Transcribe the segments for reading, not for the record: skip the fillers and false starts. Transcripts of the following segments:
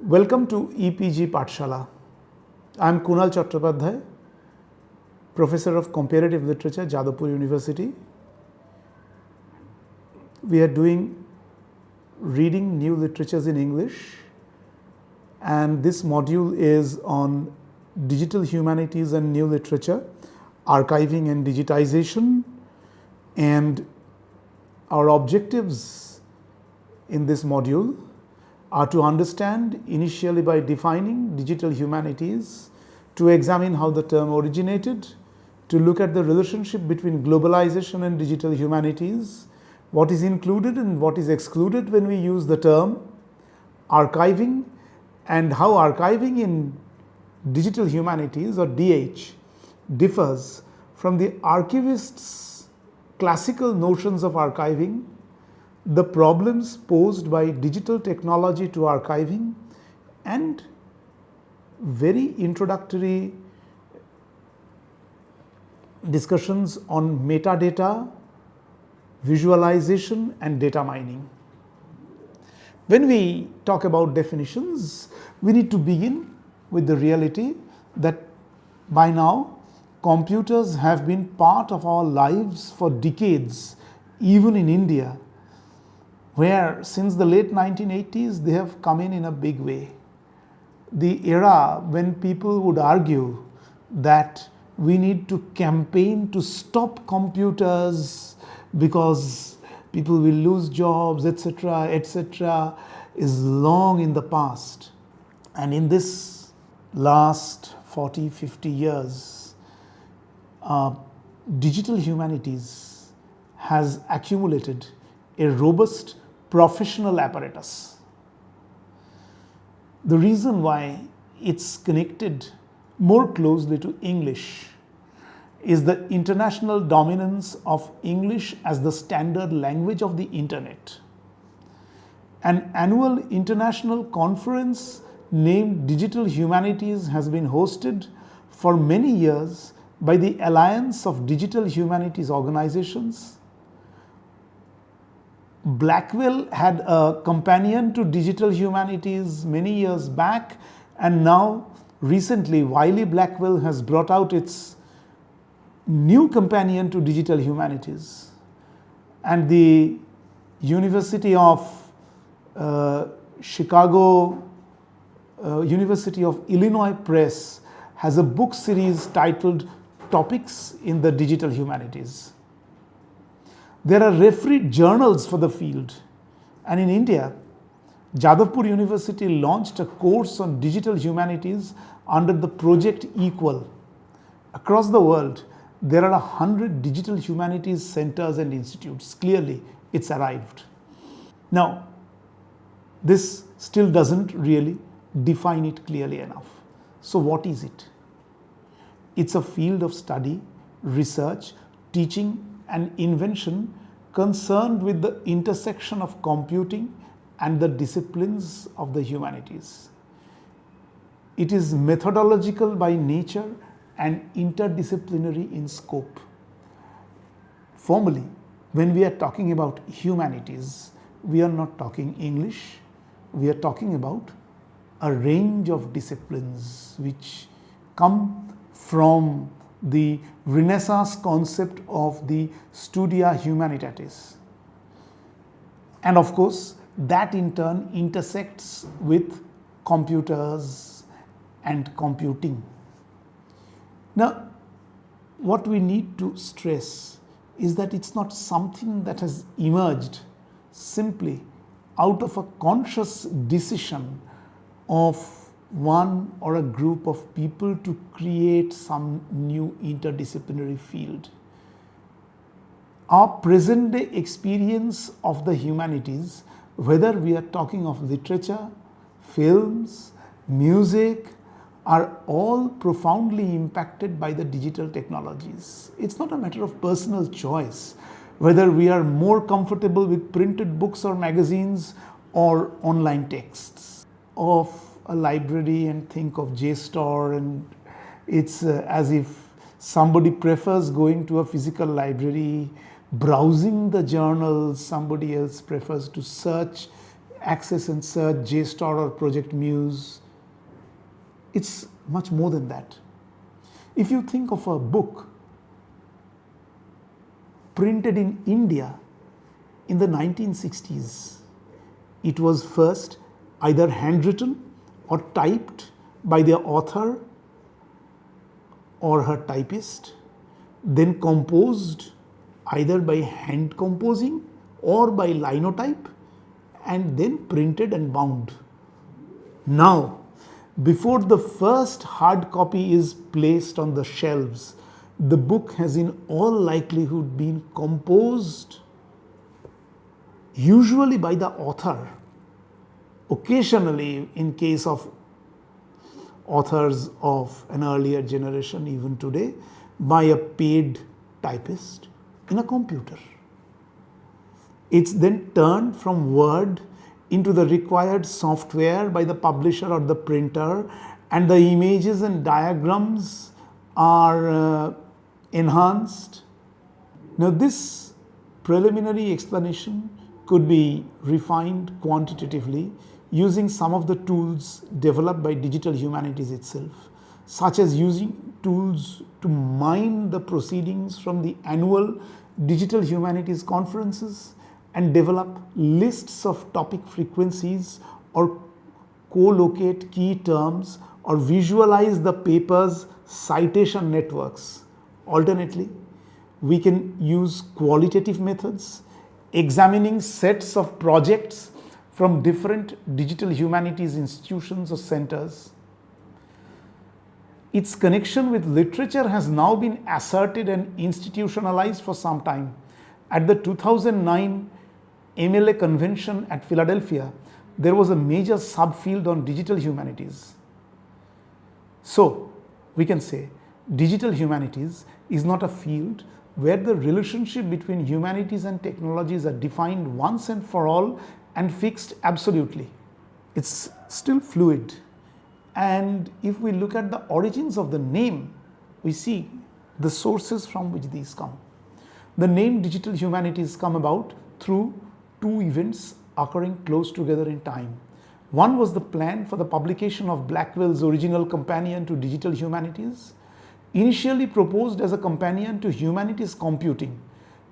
Welcome to EPG Pathshala. I am Kunal Chattopadhyay, Professor of Comparative Literature, Jadavpur University. We are doing reading new literatures in English, and this module is on digital humanities and new literature, archiving and digitization, and our objectives in this module are to understand initially by defining digital humanities, to examine how the term originated, to look at the relationship between globalization and digital humanities, what is included and what is excluded when we use the term, archiving, and how archiving in digital humanities or DH differs from the archivist's classical notions of archiving, the problems posed by digital technology to archiving, and very introductory discussions on metadata, visualization and data mining. When we talk about definitions, we need to begin with the reality that by now computers have been part of our lives for decades, even in India, where since the late 1980s they have come in a big way. The era when people would argue that we need to campaign to stop computers because people will lose jobs, etc., is long in the past. And in this last 40-50 years, digital humanities has accumulated a robust professional apparatus. The reason why it's connected more closely to English is the international dominance of English as the standard language of the internet. An annual international conference named Digital Humanities has been hosted for many years by the Alliance of Digital Humanities Organizations. Blackwell had a companion to digital humanities many years back, and now recently Wiley-Blackwell has brought out its new companion to digital humanities. And the University of Chicago, University of Illinois Press has a book series titled Topics in the Digital Humanities. There are refereed journals for the field, and in India, Jadavpur University launched a course on digital humanities under the Project Equal. Across the world, there are 100 digital humanities centers and institutes. Clearly, it's arrived. Now, this still doesn't really define it clearly enough. So what is it? It's a field of study, research, teaching, and invention concerned with the intersection of computing and the disciplines of the humanities. It is methodological by nature and interdisciplinary in scope. Formally, when we are talking about humanities, we are not talking English, we are talking about a range of disciplines which come from the Renaissance concept of the Studia Humanitatis. And of course, that in turn intersects with computers and computing. Now, what we need to stress is that it's not something that has emerged simply out of a conscious decision of one or a group of people to create some new interdisciplinary field. Our present day experience of the humanities, whether we are talking of literature, films, music, are all profoundly impacted by the digital technologies. It's not a matter of personal choice, whether we are more comfortable with printed books or magazines or online texts. Of a library and think of JSTOR, and it's as if somebody prefers going to a physical library, browsing the journals, somebody else prefers to search Access and Search, JSTOR or Project Muse. It's much more than that. If you think of a book printed in India in the 1960s, it was first either handwritten or typed by the author or her typist, then composed either by hand composing or by linotype, and then printed and bound. Now, before the first hard copy is placed on the shelves, the book has in all likelihood been composed, usually by the author, occasionally in case of authors of an earlier generation, even today, by a paid typist in a computer. It's then turned from Word into the required software by the publisher or the printer, and the images and diagrams are enhanced. Now, this preliminary explanation could be refined quantitatively using some of the tools developed by Digital Humanities itself, such as using tools to mine the proceedings from the annual Digital Humanities conferences and develop lists of topic frequencies or co-locate key terms or visualize the paper's citation networks. Alternately, we can use qualitative methods, examining sets of projects from different digital humanities institutions or centers. Its connection with literature has now been asserted and institutionalized for some time. At the 2009 MLA convention at Philadelphia, there was a major subfield on digital humanities. So, we can say digital humanities is not a field where the relationship between humanities and technologies are defined once and for all and fixed absolutely. It's still fluid. And if we look at the origins of the name, we see the sources from which these come. The name digital humanities come about through two events occurring close together in time. One was the plan for the publication of Blackwell's original companion to digital humanities, initially proposed as a companion to humanities computing.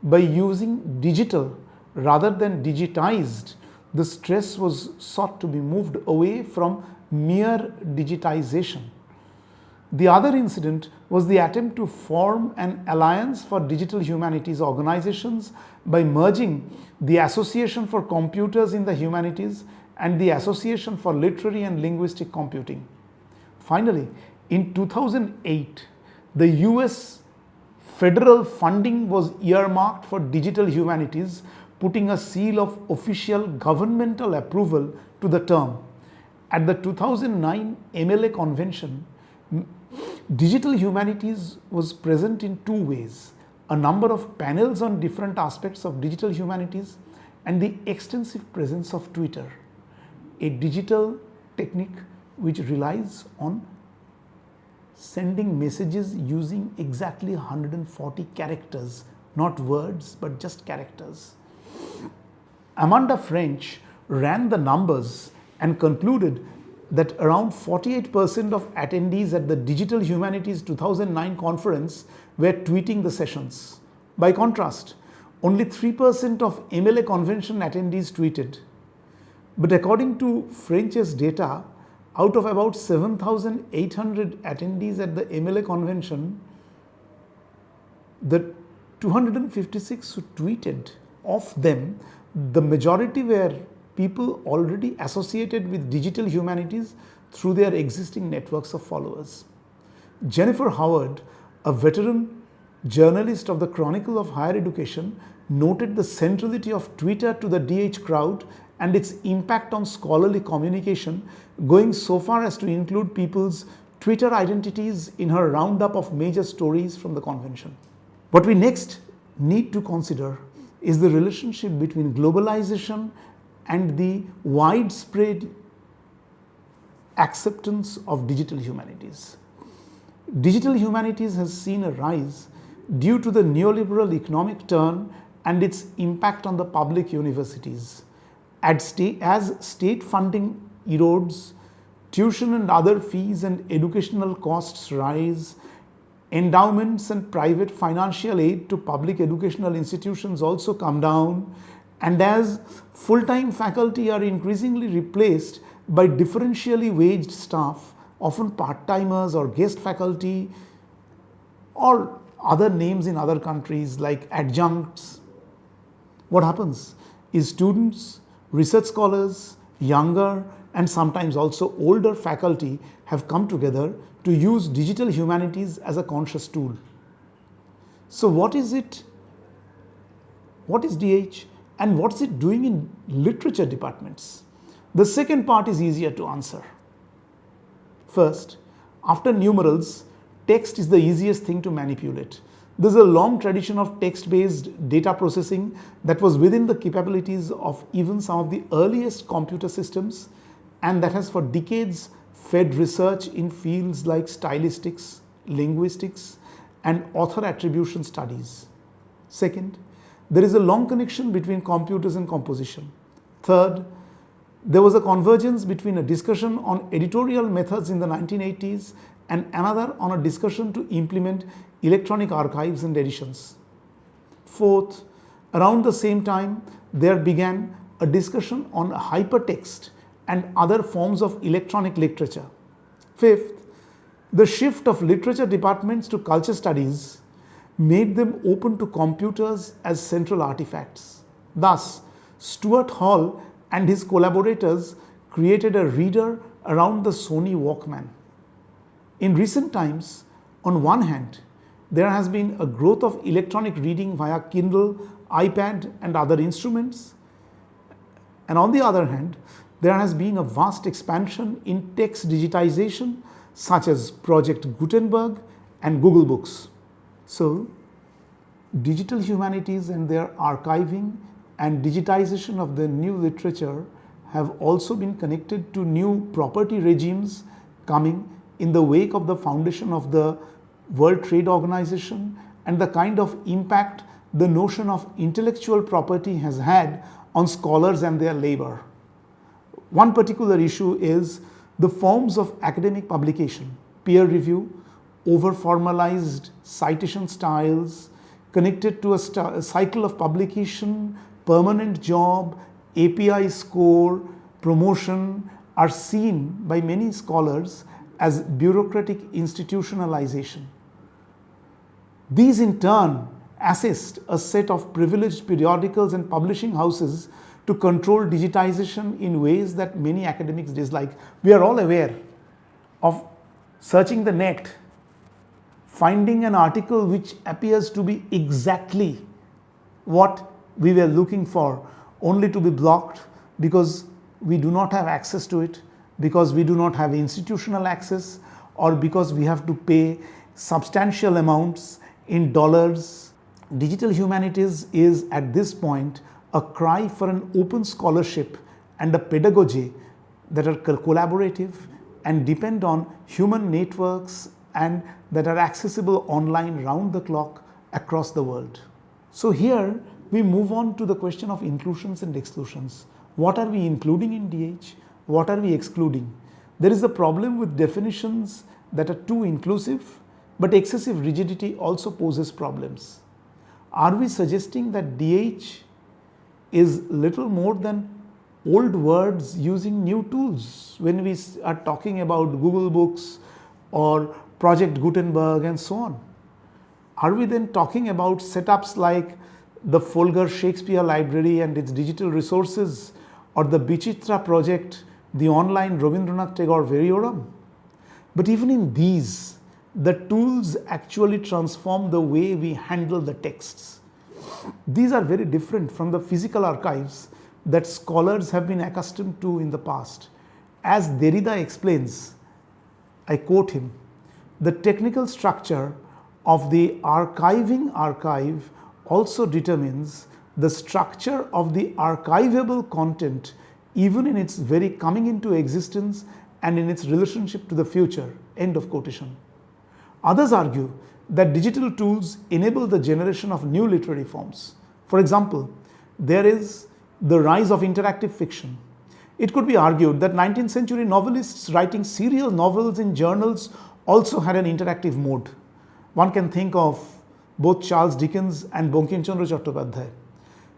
By using digital rather than digitized, the stress was sought to be moved away from mere digitization. The other incident was the attempt to form an alliance for digital humanities organizations by merging the Association for Computers in the Humanities and the Association for Literary and Linguistic Computing. Finally, in 2008, the US federal funding was earmarked for digital humanities, putting a seal of official governmental approval to the term. At the 2009 MLA convention, digital humanities was present in two ways: a number of panels on different aspects of digital humanities and the extensive presence of Twitter, a digital technique which relies on sending messages using exactly 140 characters, not words but just characters. Amanda French ran the numbers and concluded that around 48% of attendees at the Digital Humanities 2009 conference were tweeting the sessions. By contrast, only 3% of MLA convention attendees tweeted. But according to French's data, out of about 7,800 attendees at the MLA convention, the 256 who tweeted, of them, the majority were people already associated with digital humanities through their existing networks of followers. Jennifer Howard, a veteran journalist of the Chronicle of Higher Education, noted the centrality of Twitter to the DH crowd and its impact on scholarly communication, going so far as to include people's Twitter identities in her roundup of major stories from the convention. What we next need to consider is the relationship between globalization and the widespread acceptance of digital humanities. Digital humanities has seen a rise due to the neoliberal economic turn and its impact on the public universities. As state funding erodes, tuition and other fees and educational costs rise, endowments and private financial aid to public educational institutions also come down, and as full-time faculty are increasingly replaced by differentially waged staff, often part-timers or guest faculty or other names in other countries like adjuncts, what happens is students, research scholars, younger and sometimes also older faculty have come together to use digital humanities as a conscious tool. So what is it? What is DH and what is it doing in literature departments? The second part is easier to answer. First, after numerals, text is the easiest thing to manipulate. There is a long tradition of text-based data processing that was within the capabilities of even some of the earliest computer systems, and that has for decades fed research in fields like stylistics, linguistics, and author attribution studies. Second, there is a long connection between computers and composition. Third, there was a convergence between a discussion on editorial methods in the 1980s and another on a discussion to implement electronic archives and editions. Fourth, around the same time, there began a discussion on hypertext and other forms of electronic literature. Fifth, the shift of literature departments to culture studies made them open to computers as central artifacts. Thus, Stuart Hall and his collaborators created a reader around the Sony Walkman. In recent times, on one hand, there has been a growth of electronic reading via Kindle, iPad, and other instruments. And on the other hand, there has been a vast expansion in text digitization, such as Project Gutenberg and Google Books. So, digital humanities and their archiving and digitization of the new literature have also been connected to new property regimes coming in the wake of the foundation of the World Trade Organization and the kind of impact the notion of intellectual property has had on scholars and their labor. One particular issue is the forms of academic publication, peer review, over-formalized citation styles, connected to a cycle of publication, permanent job, API score, promotion are seen by many scholars as bureaucratic institutionalization. These in turn assist a set of privileged periodicals and publishing houses to control digitization in ways that many academics dislike. We are all aware of searching the net, finding an article which appears to be exactly what we were looking for, only to be blocked because we do not have access to it, because we do not have institutional access, or because we have to pay substantial amounts in dollars. Digital humanities is at this point a cry for an open scholarship and a pedagogy that are collaborative and depend on human networks and that are accessible online round the clock across the world. So here we move on to the question of inclusions and exclusions. What are we including in DH? What are we excluding? There is a problem with definitions that are too inclusive, but excessive rigidity also poses problems. Are we suggesting that DH is little more than old words using new tools when we are talking about Google Books or Project Gutenberg and so on? Are we then talking about setups like the Folger Shakespeare Library and its digital resources, or the Bichitra project, the online Rabindranath Tagore Variorum? But even in these, the tools actually transform the way we handle the texts. These are very different from the physical archives that scholars have been accustomed to in the past. As Derrida explains, I quote him, "The technical structure of the archiving archive also determines the structure of the archivable content, even in its very coming into existence and in its relationship to the future." End of quotation. Others argue that digital tools enable the generation of new literary forms. For example, there is the rise of interactive fiction. It could be argued that 19th century novelists writing serial novels in journals also had an interactive mode. One can think of both Charles Dickens and Bankim Chandra Chattopadhyay.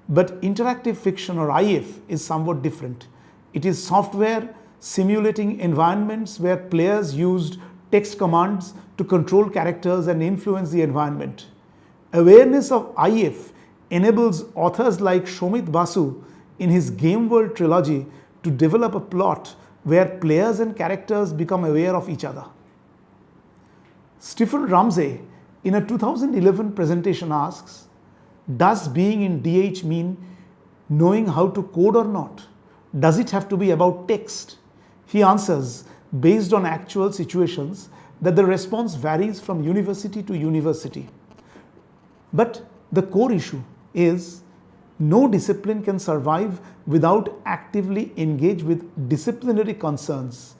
But interactive fiction, or IF, is somewhat different. It is software simulating environments where players used text commands to control characters and influence the environment. Awareness of IF enables authors like Shomit Basu in his Game World trilogy to develop a plot where players and characters become aware of each other. Stephen Ramsey in a 2011 presentation asks, does being in DH mean knowing how to code or not? Does it have to be about text? He answers, based on actual situations, that the response varies from university to university. But the core issue is no discipline can survive without actively engage with disciplinary concerns.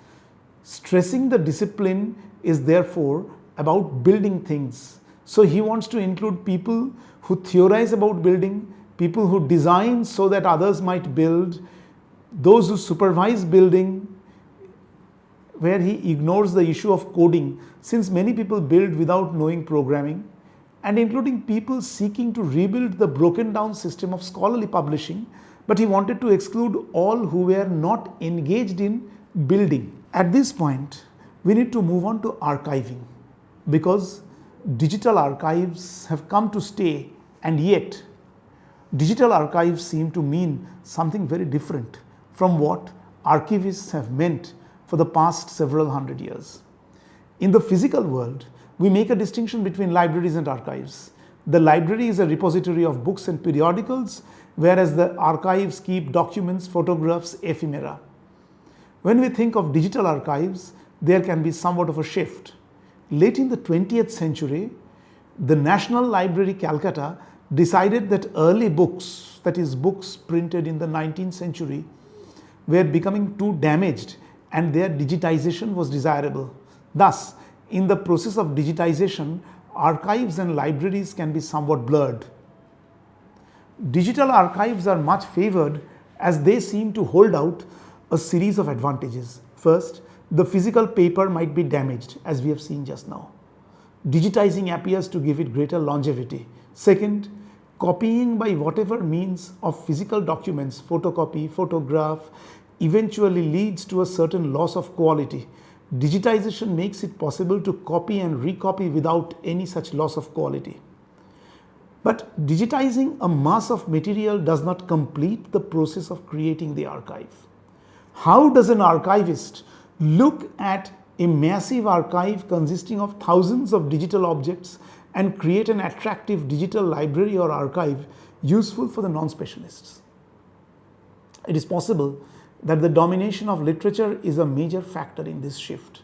Stressing the discipline is therefore about building things. So he wants to include people who theorize about building, people who design so that others might build, those who supervise building, where he ignores the issue of coding, since many people build without knowing programming, and including people seeking to rebuild the broken down system of scholarly publishing, but he wanted to exclude all who were not engaged in building. At this point, we need to move on to archiving, because digital archives have come to stay, and yet digital archives seem to mean something very different from what archivists have meant for the past several hundred years. In the physical world, we make a distinction between libraries and archives. The library is a repository of books and periodicals, whereas the archives keep documents, photographs, ephemera. When we think of digital archives, there can be somewhat of a shift. Late in the 20th century, the National Library, Calcutta, decided that early books, that is books printed in the 19th century, were becoming too damaged and their digitization was desirable. Thus, in the process of digitization, archives and libraries can be somewhat blurred. Digital archives are much favored as they seem to hold out a series of advantages. First, the physical paper might be damaged, as we have seen just now. Digitizing appears to give it greater longevity. Second, copying by whatever means of physical documents, photocopy, photograph, eventually leads to a certain loss of quality. Digitization makes it possible to copy and recopy without any such loss of quality. But digitizing a mass of material does not complete the process of creating the archive. How does an archivist look at a massive archive consisting of thousands of digital objects and create an attractive digital library or archive useful for the non-specialists? It is possible that the domination of literature is a major factor in this shift.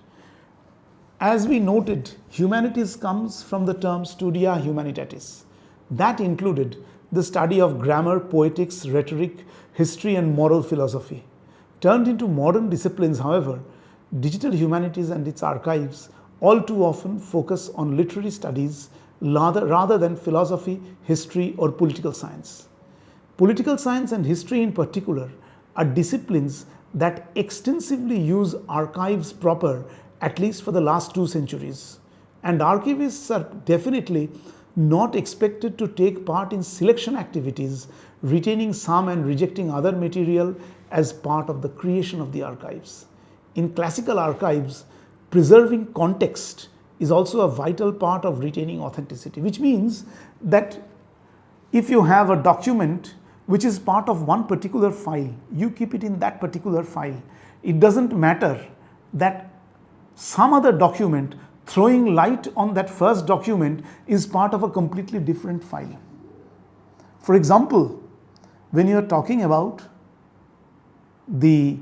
As we noted, humanities comes from the term studia humanitatis. That included the study of grammar, poetics, rhetoric, history, and moral philosophy. Turned into modern disciplines, however, digital humanities and its archives all too often focus on literary studies rather than philosophy, history, or political science. Political science and history in particular are disciplines that extensively use archives proper, at least for the last 2 centuries. And archivists are definitely not expected to take part in selection activities, retaining some and rejecting other material as part of the creation of the archives. In classical archives, preserving context is also a vital part of retaining authenticity, which means that if you have a document which is part of one particular file, you keep it in that particular file. It doesn't matter that some other document throwing light on that first document is part of a completely different file. For example, when you are talking about the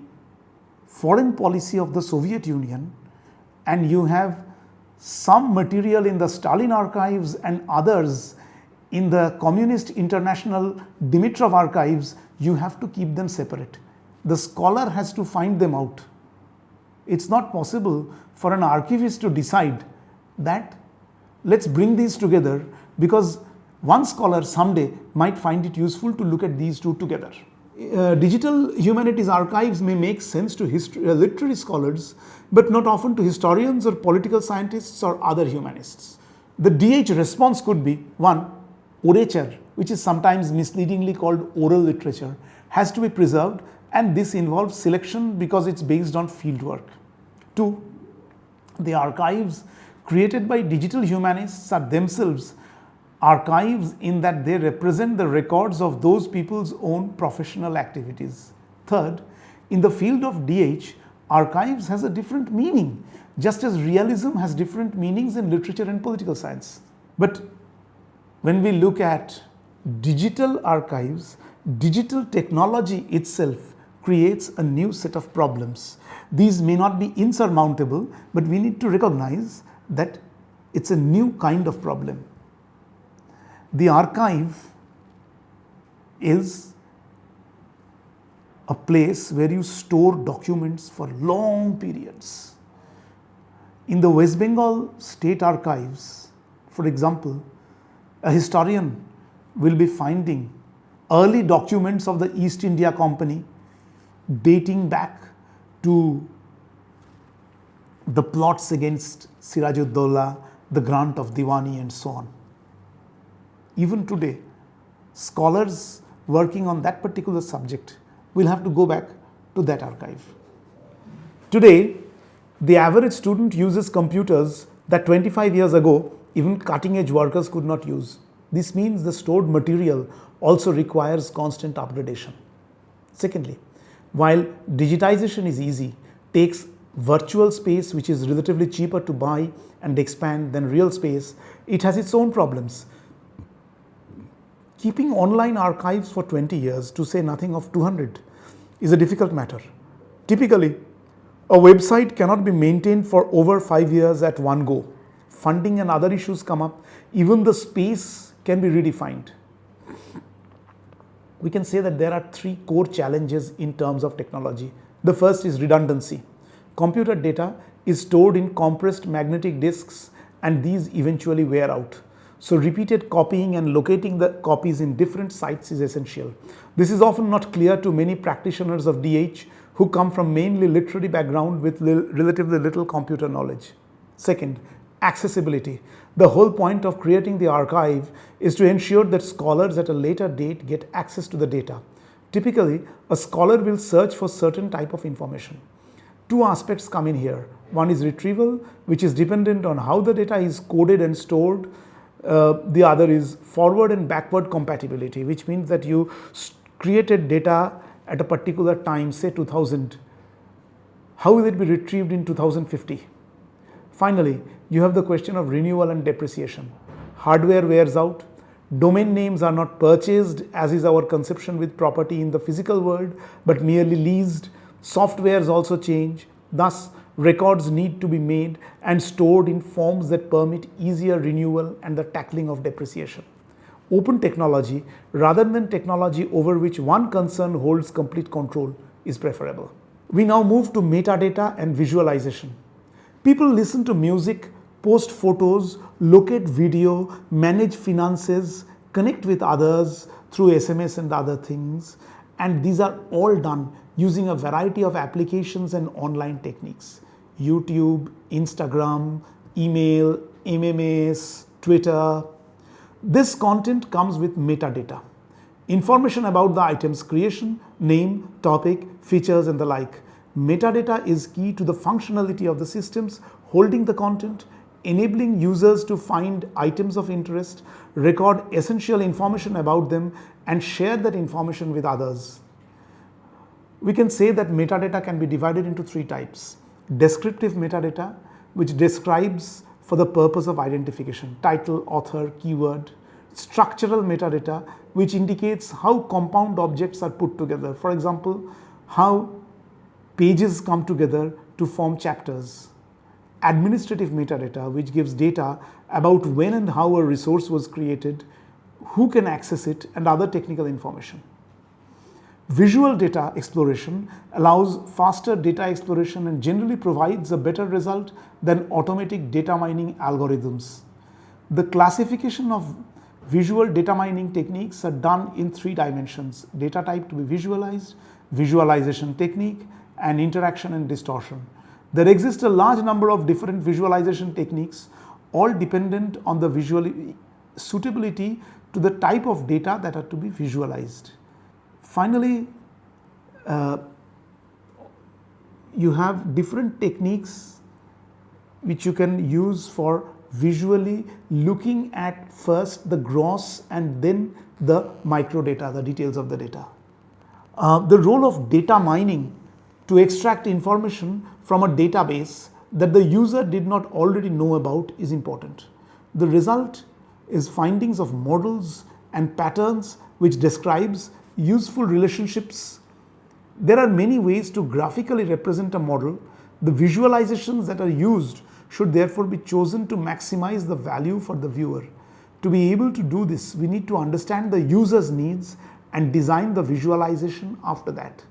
foreign policy of the Soviet Union and you have some material in the Stalin archives and others in the Communist International Dimitrov archives, you have to keep them separate. The scholar has to find them out. It's not possible for an archivist to decide that let's bring these together, because one scholar someday might find it useful to look at these two together. Digital humanities archives may make sense to literary scholars, but not often to historians or political scientists or other humanists. The DH response could be 1. Orature, which is sometimes misleadingly called oral literature, has to be preserved, and this involves selection because it's based on fieldwork. 2. The archives created by digital humanists are themselves archives in that they represent the records of those people's own professional activities. Third, in the field of DH, archives has a different meaning, just as realism has different meanings in literature and political science. But when we look at digital archives, digital technology itself creates a new set of problems. These may not be insurmountable, but we need to recognize that it's a new kind of problem. The archive is a place where you store documents for long periods. In the West Bengal State Archives, for example, a historian will be finding early documents of the East India Company dating back to the plots against Siraj-ud-Dowla, the grant of Diwani, and so on. Even today, scholars working on that particular subject will have to go back to that archive. Today, the average student uses computers that 25 years ago even cutting-edge workers could not use. This means the stored material also requires constant upgradation. Secondly, while digitization is easy, takes virtual space which is relatively cheaper to buy and expand than real space, it has its own problems. Keeping online archives for 20 years, to say nothing of 200, is a difficult matter. Typically, a website cannot be maintained for over 5 years at one go. Funding and other issues come up, even the space can be redefined. We can say that there are 3 core challenges in terms of technology. The first is redundancy. Computer data is stored in compressed magnetic disks, and these eventually wear out. So repeated copying and locating the copies in different sites is essential. This is often not clear to many practitioners of DH who come from mainly literary background with relatively little computer knowledge. Second, accessibility. The whole point of creating the archive is to ensure that scholars at a later date get access to the data. Typically, a scholar will search for certain type of information. 2 aspects come in here. One is retrieval, which is dependent on how the data is coded and stored. The other is forward and backward compatibility, which means that you created data at a particular time, say 2000. How will it be retrieved in 2050? Finally, you have the question of renewal and depreciation. Hardware wears out. Domain names are not purchased, as is our conception with property in the physical world, but merely leased. Softwares also change. Thus, records need to be made and stored in forms that permit easier renewal and the tackling of depreciation. Open technology, rather than technology over which one concern holds complete control, is preferable. We now move to metadata and visualization. People listen to music, post photos, locate video, manage finances, connect with others through SMS and other things, and these are all done using a variety of applications and online techniques. YouTube, Instagram, email, MMS, Twitter. This content comes with metadata. Information about the item's creation, name, topic, features, and the like. Metadata is key to the functionality of the systems holding the content, enabling users to find items of interest, record essential information about them, and share that information with others. We can say that metadata can be divided into 3 types. Descriptive metadata, which describes for the purpose of identification, title, author, keyword. Structural metadata, which indicates how compound objects are put together. For example, how pages come together to form chapters. Administrative metadata, which gives data about when and how a resource was created, who can access it, and other technical information. Visual data exploration allows faster data exploration and generally provides a better result than automatic data mining algorithms. The classification of Visual data mining techniques are done in 3 dimensions: data type to be visualized, visualization technique, and interaction and distortion. There exist a large number of different visualization techniques, all dependent on the visual suitability to the type of data that are to be visualized. Finally, you have different techniques which you can use for visually looking at first the gross and then the micro data, the details of the data. The role of data mining to extract information from a database that the user did not already know about is important. The result is findings of models and patterns which describes useful relationships. There are many ways to graphically represent a model. The visualizations that are used should therefore be chosen to maximize the value for the viewer. To be able to do this, we need to understand the user's needs and design the visualization after that.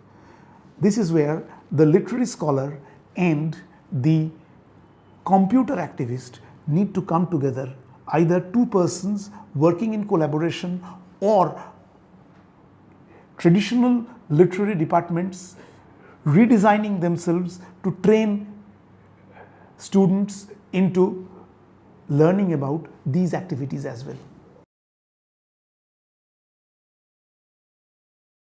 This is where the literary scholar and the computer activist need to come together, either 2 persons working in collaboration or traditional literary departments redesigning themselves to train students into learning about these activities as well.